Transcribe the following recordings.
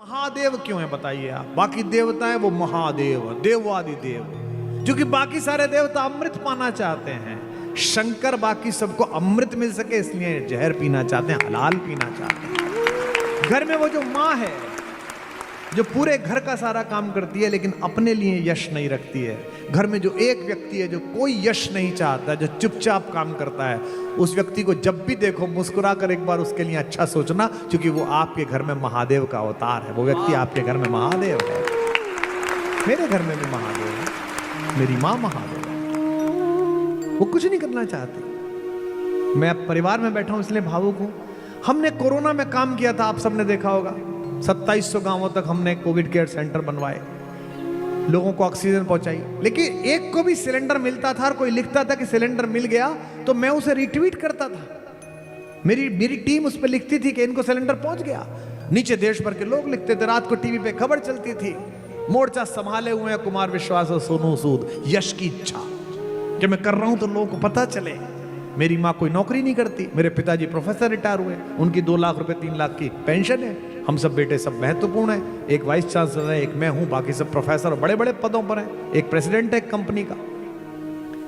महादेव क्यों है बताइए आप? बाकी देवता है वो महादेव, देवादि देव, क्योंकि बाकी सारे देवता अमृत पाना चाहते हैं। शंकर बाकी सबको अमृत मिल सके इसलिए जहर पीना चाहते हैं, हलाल पीना चाहते हैं। घर में वो जो माँ है जो पूरे घर का सारा काम करती है लेकिन अपने लिए यश नहीं रखती है, घर में जो एक व्यक्ति है जो कोई यश नहीं चाहता, जो चुपचाप काम करता है, उस व्यक्ति को जब भी देखो मुस्कुरा कर एक बार उसके लिए अच्छा सोचना, क्योंकि वो आपके घर में महादेव का अवतार है। वो व्यक्ति आपके घर में महादेव है। मेरे घर में भी महादेव है, मेरी माँ महादेव है। वो कुछ नहीं करना चाहती। मैं परिवार में बैठा हूं इसलिए भावुक हूं। हमने कोरोना में काम किया था, आप सबने देखा होगा। 2700 गांवों तक हमने कोविड केयर सेंटर बनवाए, लोगों को ऑक्सीजन पहुंचाई, लेकिन एक को भी सिलेंडर मिलता था और कोई लिखता था कि सिलेंडर मिल गया तो मैं उसे रिट्वीट करता था। मेरी टीम उस पर लिखती थी कि इनको सिलेंडर पहुंच गया। नीचे देश भर के लोग लिखते थे, रात को टीवी पे खबर चलती थी, मोर्चा संभाले हुए हैं कुमार विश्वास और सोनू सूद, यश की इच्छा कि मैं कर रहा हूं तो लोगों को पता चले। मेरी माँ कोई नौकरी नहीं करती, मेरे पिताजी प्रोफेसर रिटायर हुए, उनकी 2 लाख रुपए 3 लाख की पेंशन है। हम सब बेटे सब महत्वपूर्ण है, एक वाइस चांसलर है, एक मैं हूं, बाकी सब प्रोफेसर और बड़े बड़े पदों पर हैं, एक प्रेसिडेंट है एक कंपनी का।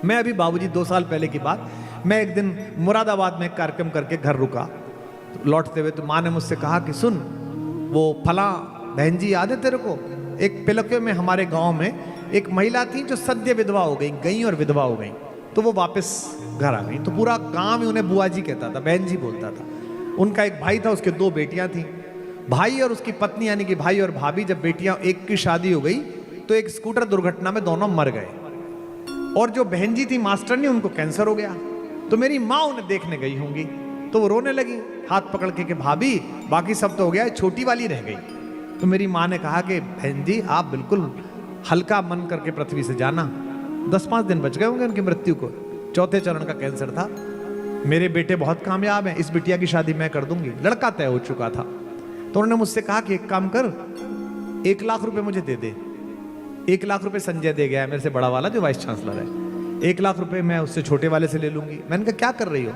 मैं अभी बाबूजी 2 साल पहले की बात, मैं एक दिन मुरादाबाद में एक कार्यक्रम करके घर रुका, लौटते हुए तो माँ ने मुझसे कहा कि सुन, वो फला बहन जी याद है तेरे को? एक पिलके में हमारे गाँव में एक महिला थी जो सद्य विधवा हो गई और विधवा हो गई, तो वो वापस घर आ गई। तो पूरा गांव में उन्हें बुआ जी कहता था, बहन जी बोलता था। उनका एक भाई था, उसके 2 बेटियां थी। भाई और उसकी पत्नी यानी कि भाई और भाभी, जब बेटियां एक की शादी हो गई तो एक स्कूटर दुर्घटना में दोनों मर गए। और जो बहन जी थी मास्टरनी, उनको कैंसर हो गया। तो मेरी माँ उन्हें देखने गई होंगी तो वो रोने लगी हाथ पकड़ के कि भाभी बाकी सब तो हो गया, छोटी वाली रह गई। तो मेरी माँ ने कहा कि बहन जी आप बिल्कुल हल्का मन करके पृथ्वी से जाना, 10-5 दिन बच गए होंगे उनकी मृत्यु को। 4थे चरण का कैंसर था। मेरे बेटे बहुत कामयाब हैं, इस बिटिया की शादी मैं कर दूंगी। लड़का तय हो चुका था। तो उन्होंने मुझसे कहा कि एक काम कर, 1 लाख रुपए मुझे दे दे। 1 लाख रुपए संजय दे गया है, मेरे से बड़ा वाला जो वाइस चांसलर है। 1 लाख रुपए मैं उससे छोटे वाले से ले लूंगी। मैंने कहा क्या कर रही हो?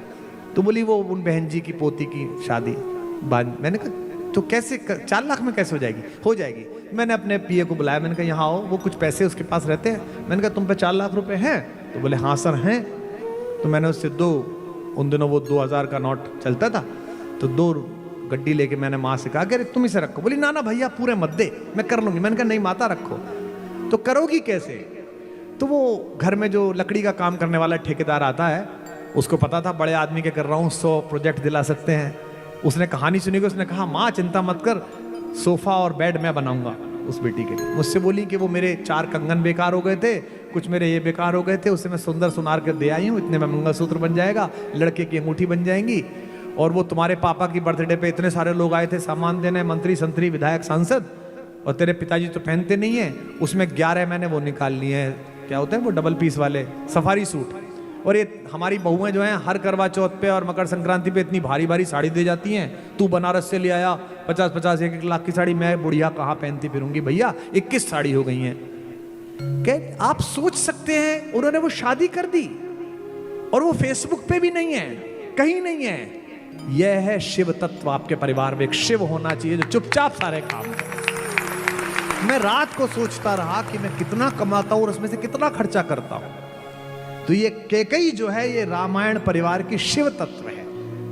तो बोली वो उन बहन जी की पोती की शादी। मैंने कहा तो कैसे 4 लाख में कैसे हो जाएगी? हो जाएगी। मैंने अपने पीए को बुलाया, मैंने कहा यहाँ आओ, वो कुछ पैसे उसके पास रहते हैं। मैंने कहा तुम पे 4 लाख रुपए हैं? तो बोले हाँ सर हैं। तो मैंने उससे उन दिनों वो 2000 का नोट चलता था, तो 2 गड्डी लेके मैंने माँ से कहा कि तुम इसे रखो। बोली ना ना भैया पूरे मत दे, मैं कर लूंगी। मैंने कहा नहीं माता रखो। तो करोगी कैसे? तो वो घर में जो लकड़ी का काम करने वाला ठेकेदार आता है, उसको पता था बड़े आदमी के कर रहा हूँ, 100 प्रोजेक्ट दिला सकते हैं। उसने कहानी सुनी कि उसने कहा माँ चिंता मत कर, सोफा और बेड मैं बनाऊंगा उस बेटी के लिए। मुझसे बोली कि वो मेरे 4 कंगन बेकार हो गए थे, कुछ मेरे ये बेकार हो गए थे, उससे मैं सुंदर सुनार कर दे आई हूँ, इतने में मंगलसूत्र बन जाएगा, लड़के की अंगूठी बन जाएंगी। और वो तुम्हारे पापा की बर्थडे पे इतने सारे लोग आए थे सामान देने, मंत्री संतरी विधायक सांसद, और तेरे पिताजी तो पहनते नहीं है, उसमें 11 मैंने वो निकाल लिए हैं, क्या होते हैं वो डबल पीस वाले सफारी सूट। और ये हमारी बहुएं जो हैं हर करवा चौथ पे और मकर संक्रांति पे इतनी भारी भारी साड़ी दे जाती हैं, तू बनारस से ले आया 50-50 1-1 लाख की साड़ी, मैं बुढ़िया कहाँ पहनती फिरूंगी भैया, 21 साड़ी हो गई हैं। क्या आप सोच सकते हैं? उन्होंने वो शादी कर दी और वो फेसबुक पे भी नहीं है, कहीं नहीं है। यह है शिव तत्व। आपके परिवार में एक शिव होना चाहिए जो चुपचाप सारे काम करे। मैं रात को सोचता रहा कि मैं कितना कमाता हूं और उसमें से कितना खर्चा करता हूं। तो ये कैकेयी जो है ये रामायण परिवार की शिव तत्व है।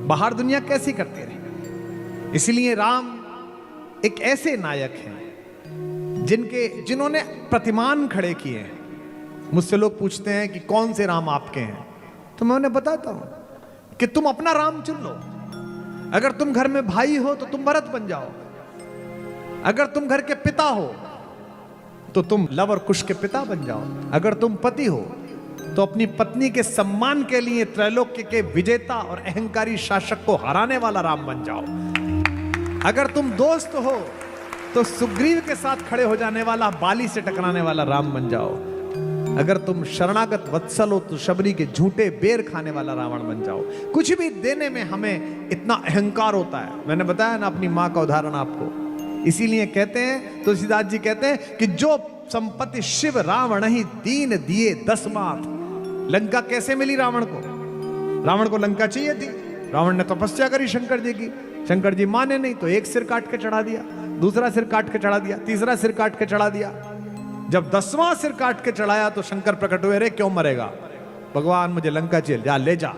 बाहर दुनिया कैसी करती रहे। इसलिए राम एक ऐसे नायक हैं जिन्होंने प्रतिमान खड़े किए हैं। मुझसे लोग पूछते हैं कि कौन से राम आपके हैं, तो मैं उन्हें बताता हूं कि तुम अपना राम चुन लो। अगर तुम घर में भाई हो तो तुम भरत बन जाओ। अगर तुम घर के पिता हो तो तुम लव और कुश के पिता बन जाओ। अगर तुम पति हो तो अपनी पत्नी के सम्मान के लिए त्रैलोक्य के विजेता और अहंकारी शासक को हराने वाला राम बन जाओ। अगर तुम दोस्त हो तो सुग्रीव के साथ खड़े हो जाने वाला, बाली से टकराने वाला राम बन जाओ। अगर तुम शरणागत वत्सल हो तो शबरी के झूठे बेर खाने वाला रावण बन जाओ। कुछ भी देने में हमें इतना अहंकार होता है। मैंने बताया ना अपनी माँ का उदाहरण आपको। इसीलिए कहते हैं, तुलसीदास जी कहते हैं कि जो संपत्ति शिव रावण ही दीन दिए 10 मात। लंका कैसे मिली रावण को? रावण को लंका चाहिए थी, रावण ने तपस्या करी शंकर जी की, शंकर जी माने नहीं तो एक सिर काट के चढ़ा दिया। दूसरा सिर काट के चढ़ा दिया, तीसरा सिर काट के चढ़ा दिया। जब 10वां सिर काट के चढ़ाया तो शंकर प्रकट हुए, रे क्यों मरेगा? भगवान मुझे लंका चल जा, ले जा।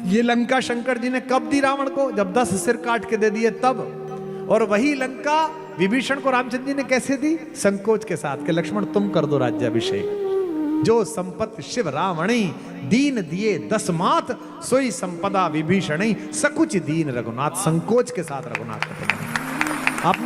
ये लंका शंकर जी ने कब दी रावण को? जब 10 सिर काट के दे दिए तब। और वही लंका विभीषण को रामचंद्र जी ने कैसे दी? संकोच के साथ, कि लक्ष्मण तुम कर दो राज्याभिषेक। जो संपत्ति शिव रावणी दीन दिए 10 मात, सोई संपदा विभीषणी सकुच दीन रघुनाथ। संकोच के साथ रघुनाथ आपने